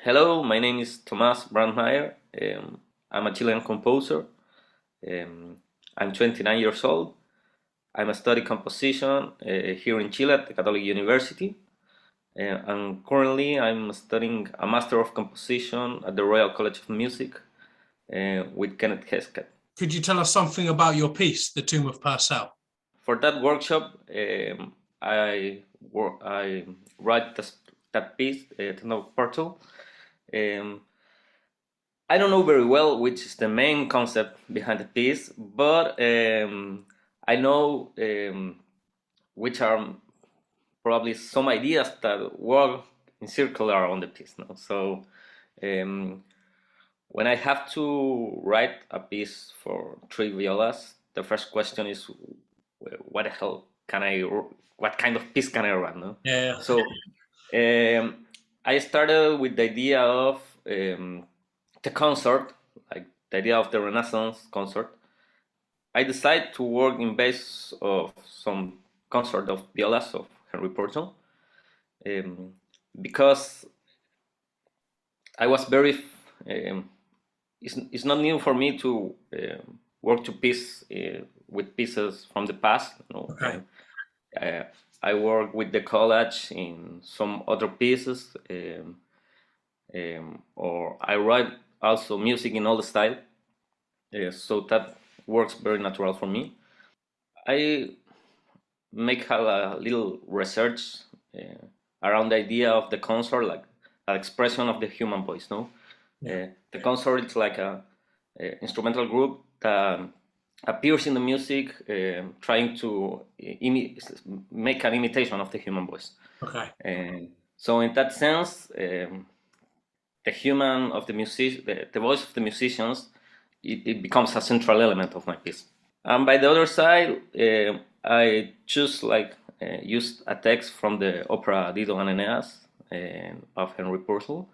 Hello, my name is Tomás Brantmayer. I'm a Chilean composer. I'm 29 years old. I'm a study composition here in Chile at the Catholic University. And currently I'm studying a Master of Composition at the Royal College of Music with Kenneth Hesketh. Could you tell us something about your piece, The Tomb of Purcell? For that workshop, I write that piece, The Tomb of Purcell. I don't know very well which is the main concept behind the piece, but I know which are probably some ideas that work in circular on the piece. No? So when I have to write a piece for 3 violas, the first question is, what the hell what kind of piece can I write? No? Yeah. So I started with the idea of the concert, like the idea of the Renaissance concert. I decided to work in base of some concert of violas of Henry Purcell because I was very. It's not new for me to work to piece with pieces from the past. You know? Okay. I work with the college in some other pieces, or I write also music in all the style, so that works very natural for me. I make a little research around the idea of the concert, like an expression of the human voice. No, the concert is like a instrumental group that appears in the music, trying to make an imitation of the human voice. Okay. So in that sense, the human of the music, the voice of the musicians, it becomes a central element of my piece. And by the other side, I choose used a text from the opera Dido and Aeneas of Henry Purcell.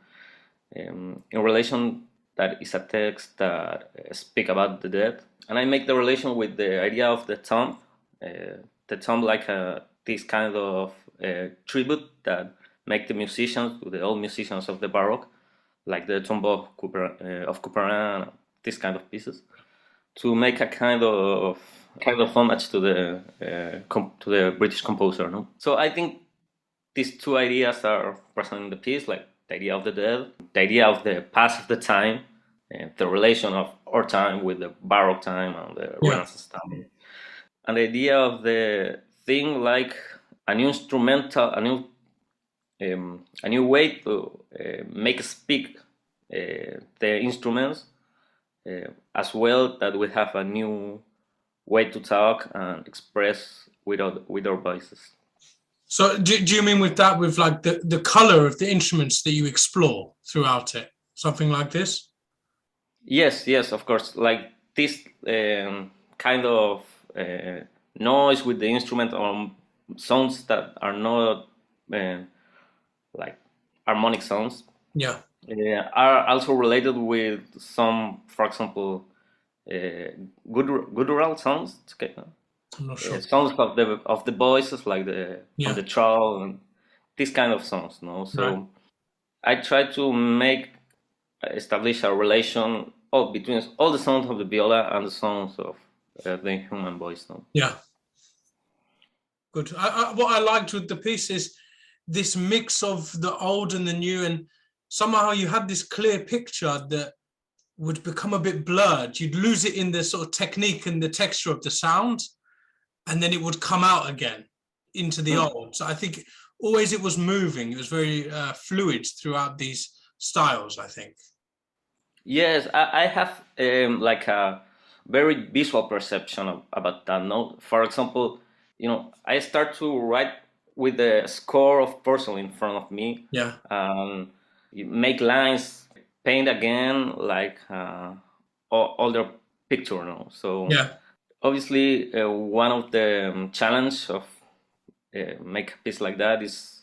In relation, that is a text that speak about the dead, and I make the relation with the idea of the tomb like this kind of tribute that make the musicians, the old musicians of the Baroque, like the tomb of Couperin, this kind of pieces, to make a kind of homage to the British composer. No, so I think these two ideas are present in the piece, like the idea of the dead, the idea of the past of the time, the relation of our time with the Baroque time and the Renaissance time, and the idea of the thing like a new instrumental, a new way to make speak the instruments, as well that we have a new way to talk and express with our voices. So do you mean with that, with like the color of the instruments that you explore throughout it, something like this? Yes, of course. Like this kind of noise with the instrument or sounds that are not like harmonic sounds. Yeah. Are also related with some, for example, guttural sounds. Okay. I'm not sure. Sounds of the voices, like on the troll and this kind of sounds. No, so I try to establish a relation between all the sounds of the viola and the sounds of the human voice. No? Yeah. Good. What I liked with the piece is this mix of the old and the new, and somehow you had this clear picture that would become a bit blurred. You'd lose it in the sort of technique and the texture of the sound, and then it would come out again into the old. So I think always it was moving. It was very fluid throughout these styles, I think. Yes, I have like a very visual perception about that. No, for example, I start to write with the score of person in front of me. Yeah. You make lines, paint again like older picture. So Yeah. obviously, one of the challenge of make a piece like that is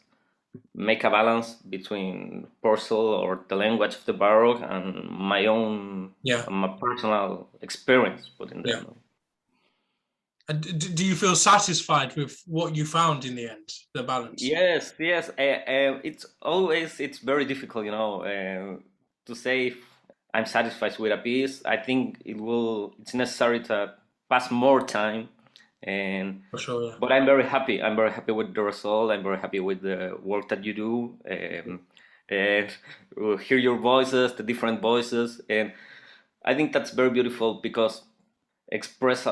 make a balance between Purcell or the language of the Baroque and my own, Yeah. my personal experience within Yeah. that. And do you feel satisfied with what you found in the end, the balance? Yes, yes. It's very difficult, to say if I'm satisfied with a piece. I think it's necessary to pass more time, and For sure, yeah. but I'm very happy. I'm very happy with the result. I'm very happy with the work that you do, and hear your voices, the different voices, and I think that's very beautiful because express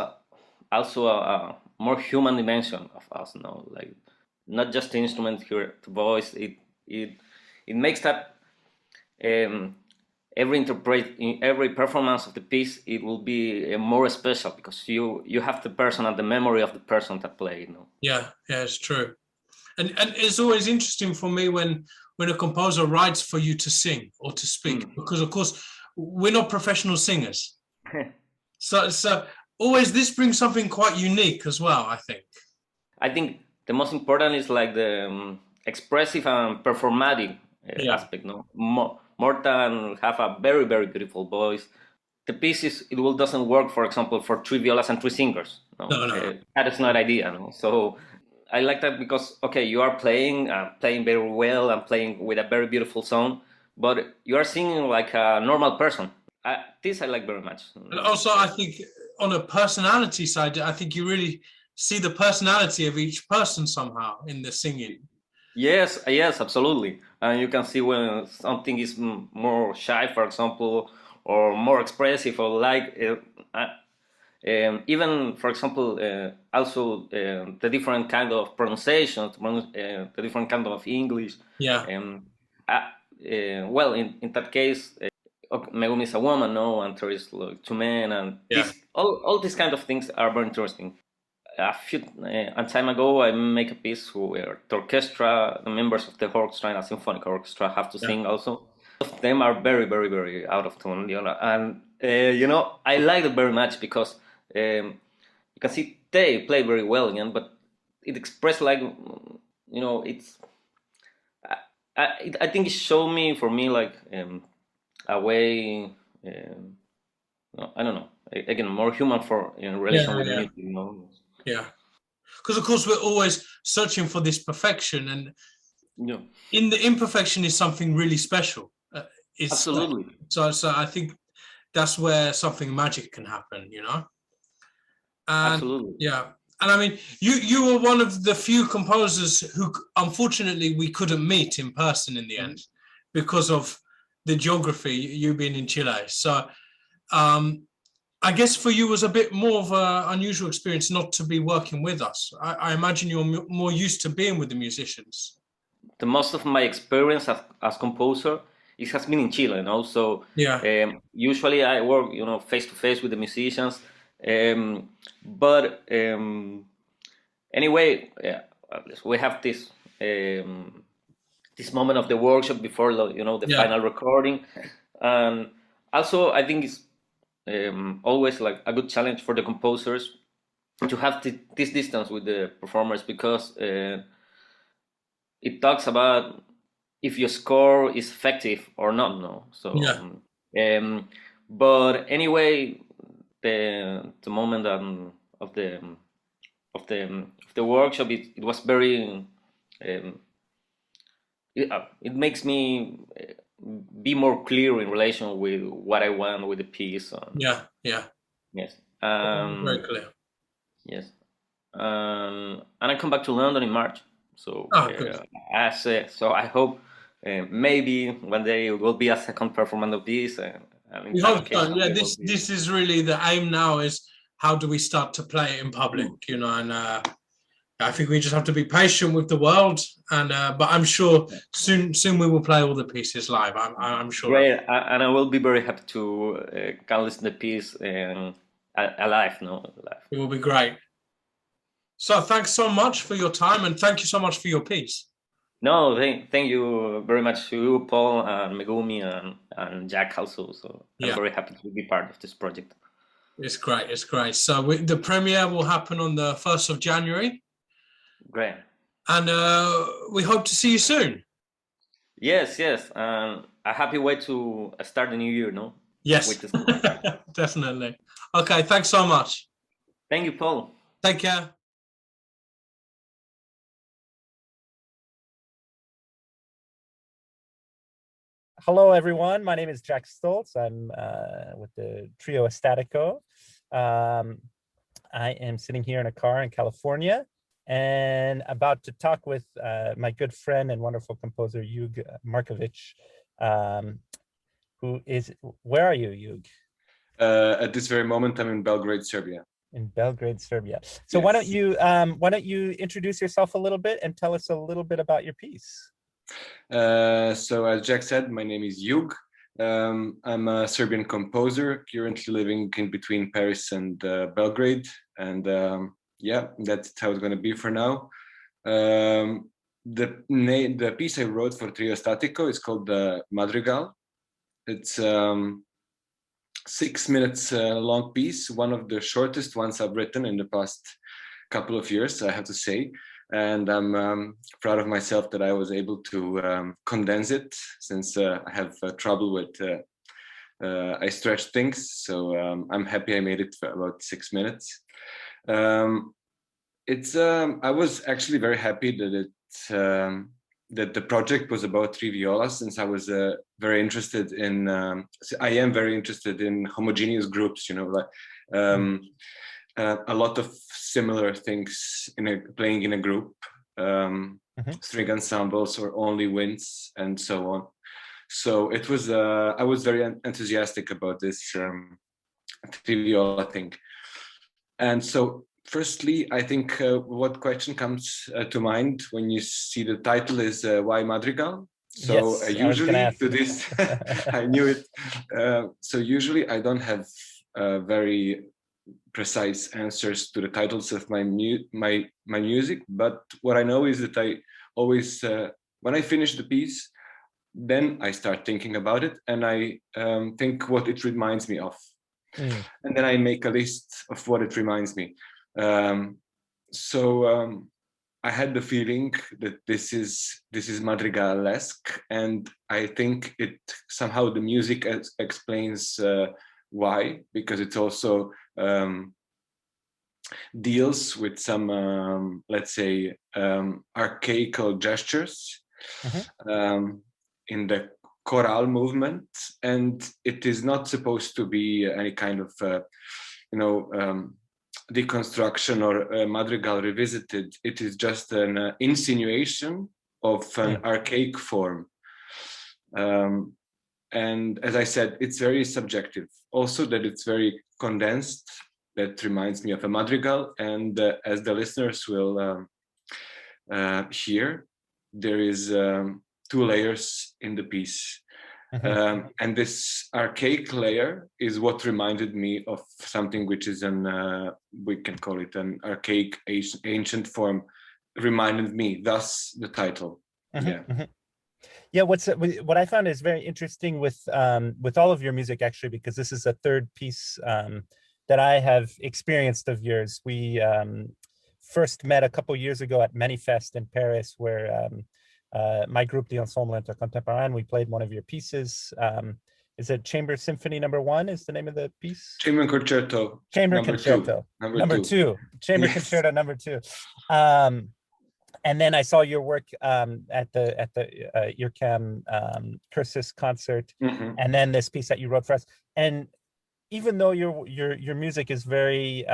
also a more human dimension of us, like not just the instrument here, the voice. It it makes that um, every performance of the piece it will be more special because you have the person and the memory of the person that played. Yeah, yeah, it's true. And it's always interesting for me when a composer writes for you to sing or to speak, because of course we're not professional singers. So always this brings something quite unique as well, I think. I think the most important is like the expressive and performatic Yeah. aspect. No, more than have a very very beautiful voice. The piece doesn't work, for example, for three violas and three singers. No, No, no. that is not idea. No, so I like that because okay, you are playing very well and playing with a very beautiful song, but you are singing like a normal person. This I like very much. And also, I think on a personality side, I think you really see the personality of each person somehow in the singing. Yes, yes, absolutely. And you can see when something is more shy, for example, or more expressive, or like even, for example, also the different kind of pronunciation, the different kind of English. Yeah. Well, in that case, okay, Megumi is a woman, no, and there is like, two men, and Yeah. all these kind of things are very interesting. A time ago, I make a piece where the orchestra, the members of the orchestra and a symphonic orchestra have to sing also. Both of them are very, very, very out of tune, and I like it very much because you can see they play very well again, but it expressed like, it's. I think it showed me for me like a way. No, I don't know. Again, more human for in relation with the music, Yeah. Because of course we're always searching for this perfection, and in the imperfection is something really special. Absolutely. So I think that's where something magic can happen, And absolutely. yeah. And I mean, you were one of the few composers who, unfortunately, we couldn't meet in person in the end because of the geography, you being in Chile. So I guess for you was a bit more of an unusual experience not to be working with us. I imagine you're more used to being with the musicians. The most of my experience as composer has been in Chile, So Yeah. Usually I work, face to face with the musicians. But anyway, we have this moment of the workshop before the final recording, and also I think it's always like a good challenge for the composers to have this distance with the performers because it talks about if your score is effective or not. No, so but anyway, the moment of the workshop, it was very. It makes me be more clear in relation with what I want with the piece. Yeah. Yes. Very clear. Yes. And I come back to London in March. So so I hope maybe one day it will be a second performance of this. We hope so. Yeah, this is really the aim now. Is how do we start to play it in public? And I think we just have to be patient with the world. And but I'm sure soon we will play all the pieces live. I'm sure. Great, and I will be very happy to can listen to the piece alive. Live. It will be great. So thanks so much for your time, and thank you so much for your piece. No, thank you very much to you, Paul, and Megumi, and Jack also. So I'm Yeah, very happy to be part of this project. it's great. It's great. So the premiere will happen on the 1st of January. Great. And we hope to see you soon. Yes, yes. A happy way to start the new year, no? Yes, Wait to start. definitely. Okay, thanks so much. Thank you, Paul. Take care. Hello, everyone. My name is Jack Stulz. I'm with the trio Estatico. I am sitting here in a car in California and about to talk with my good friend and wonderful composer, Jug Marković, who is, where are you, Jug? At this very moment, I'm in Belgrade, Serbia. In Belgrade, Serbia. So Yes. why don't you introduce yourself a little bit and tell us a little bit about your piece? So as Jack said, my name is Jug. I'm a Serbian composer, currently living in between Paris and Belgrade. And yeah, that's how it's going to be for now. The piece I wrote for Trio Statico is called Madrigal. It's 6 minutes long piece, one of the shortest ones I've written in the past couple of years, I have to say. And I'm proud of myself that I was able to condense it, since I have trouble with I stretch things. So I'm happy I made it for about 6 minutes. I was actually very happy that that the project was about three violas, since I was very interested in. I am very interested in homogeneous groups. You know, like. A lot of similar things playing in a group, string ensembles or only winds and so on. So it was, I was very enthusiastic about this viola thing. And so firstly, I think what question comes to mind when you see the title is why Madrigal? So Yes, usually to this, I knew it. So usually I don't have very precise answers to the titles of my music, but what I know is that I always when I finish the piece, then I start thinking about it, and I think what it reminds me of, and then I make a list of what it reminds me. So I had the feeling that this is Madrigal-esque, and I think it somehow the music explains why, because it also deals with some let's say archaical gestures in the chorale movement, and it is not supposed to be any kind of deconstruction or madrigal revisited. It is just an insinuation of an archaic form. And as I said, it's very subjective. Also that it's very condensed. That reminds me of a madrigal. And as the listeners will hear, there is 2 layers in the piece. And this archaic layer is what reminded me of something which is we can call it an archaic ancient form, reminded me, thus the title. Yeah, what I found is very interesting with all of your music, actually, because this is a third piece that I have experienced of yours. We first met a couple years ago at Manifest in Paris, where my group, the Ensemble Intercontemporain, we played one of your pieces. Is it Chamber Symphony No. 1 is the name of the piece? Chamber Concerto. Chamber Concerto. Number two. Chamber yes. Concerto number 2. And then I saw your work at the IRCAM Cursus concert, and then this piece that you wrote for us. And even though your music is very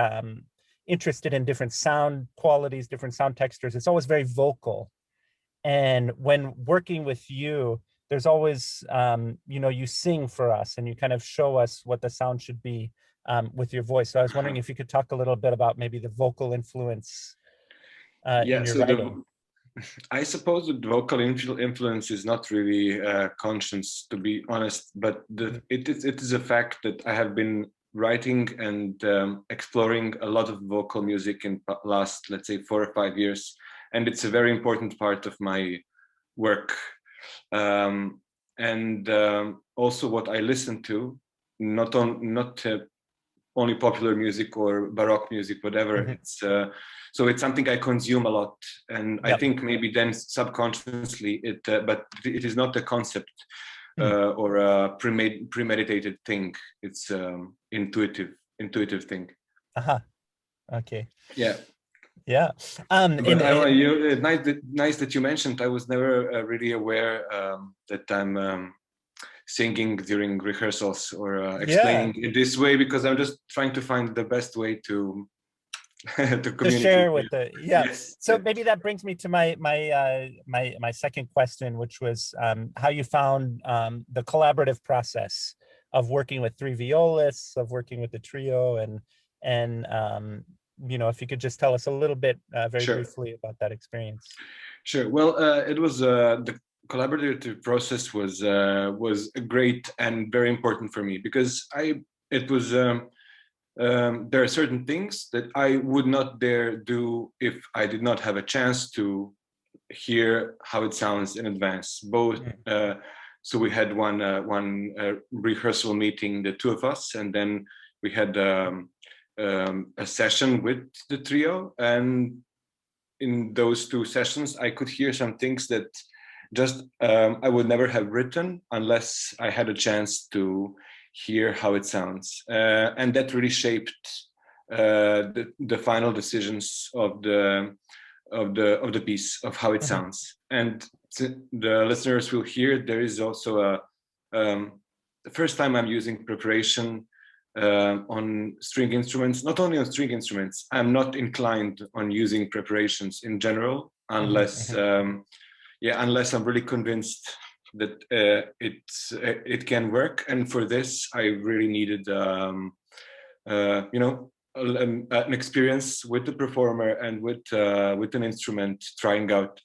interested in different sound qualities, different sound textures, it's always very vocal. And when working with you, there's always you sing for us and you kind of show us what the sound should be with your voice. So I was wondering if you could talk a little bit about maybe the vocal influence. In your writing. I suppose the vocal influence is not really conscious, to be honest, but it is a fact that I have been writing and exploring a lot of vocal music in last, let's say, 4 or 5 years, and it's a very important part of my work. Also what I listen to, not only popular music or Baroque music, whatever. It's so it's something I consume a lot, and I think maybe then subconsciously but it is not a concept or a premeditated thing. It's intuitive thing. Okay. Yeah. Yeah. Nice that you mentioned. I was never really aware that I'm singing during rehearsals or explaining in this way, because I'm just trying to find the best way to to share with Yes. So maybe that brings me to my second question, which was how you found the collaborative process of working with 3 violists, of working with the trio, and you know, if you could just tell us a little bit very briefly about that experience. Sure. Well, it was the collaborative process was great and very important for me, because there are certain things that I would not dare do if I did not have a chance to hear how it sounds in advance. Both, so we had one rehearsal meeting, the 2 of us, and then we had a session with the trio, and in those 2 sessions I could hear some things that just I would never have written unless I had a chance to hear how it sounds, and that really shaped the final decisions of the piece, of how it sounds. And the listeners will hear there is also the first time I'm using preparation on string instruments. Not only on string instruments, I'm not inclined on using preparations in general unless unless I'm really convinced that it can work. And for this I really needed an experience with the performer and with an instrument, trying out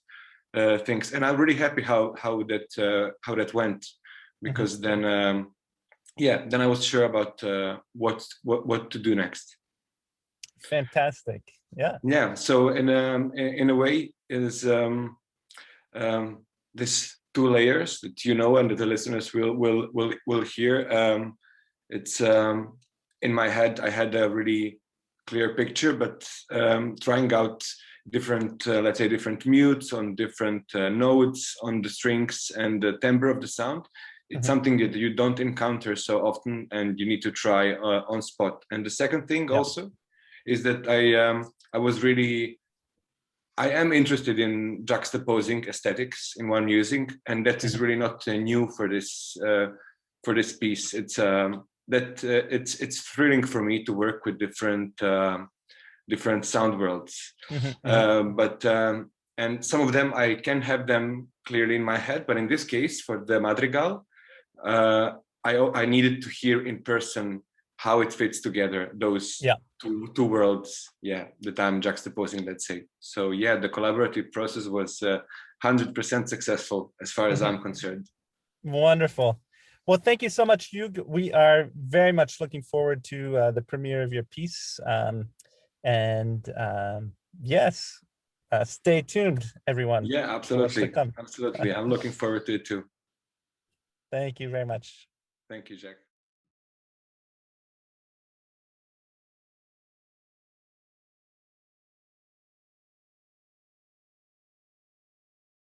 things. And I'm really happy how that went, because then I was sure about what to do next. Fantastic. Yeah. So in a way, is this 2 layers that you know and that the listeners will hear. It's in my head I had a really clear picture, but trying out different let's say different mutes on different notes on the strings and the timbre of the sound. It's something that you don't encounter so often, and you need to try on spot. And the second thing also is that I am interested in juxtaposing aesthetics in one music, and that is really not new for this piece. It's it's thrilling for me to work with different sound worlds, and some of them I can have them clearly in my head, but in this case for the madrigal, I needed to hear in person how it fits together, those two worlds, that I'm juxtaposing, let's say. So the collaborative process was 100% successful as far as I'm concerned. Wonderful. Well, thank you so much, Jug. We are very much looking forward to the premiere of your piece. Yes, stay tuned, everyone. Yeah, absolutely. Absolutely. I'm looking forward to it too. Thank you very much. Thank you, Jack.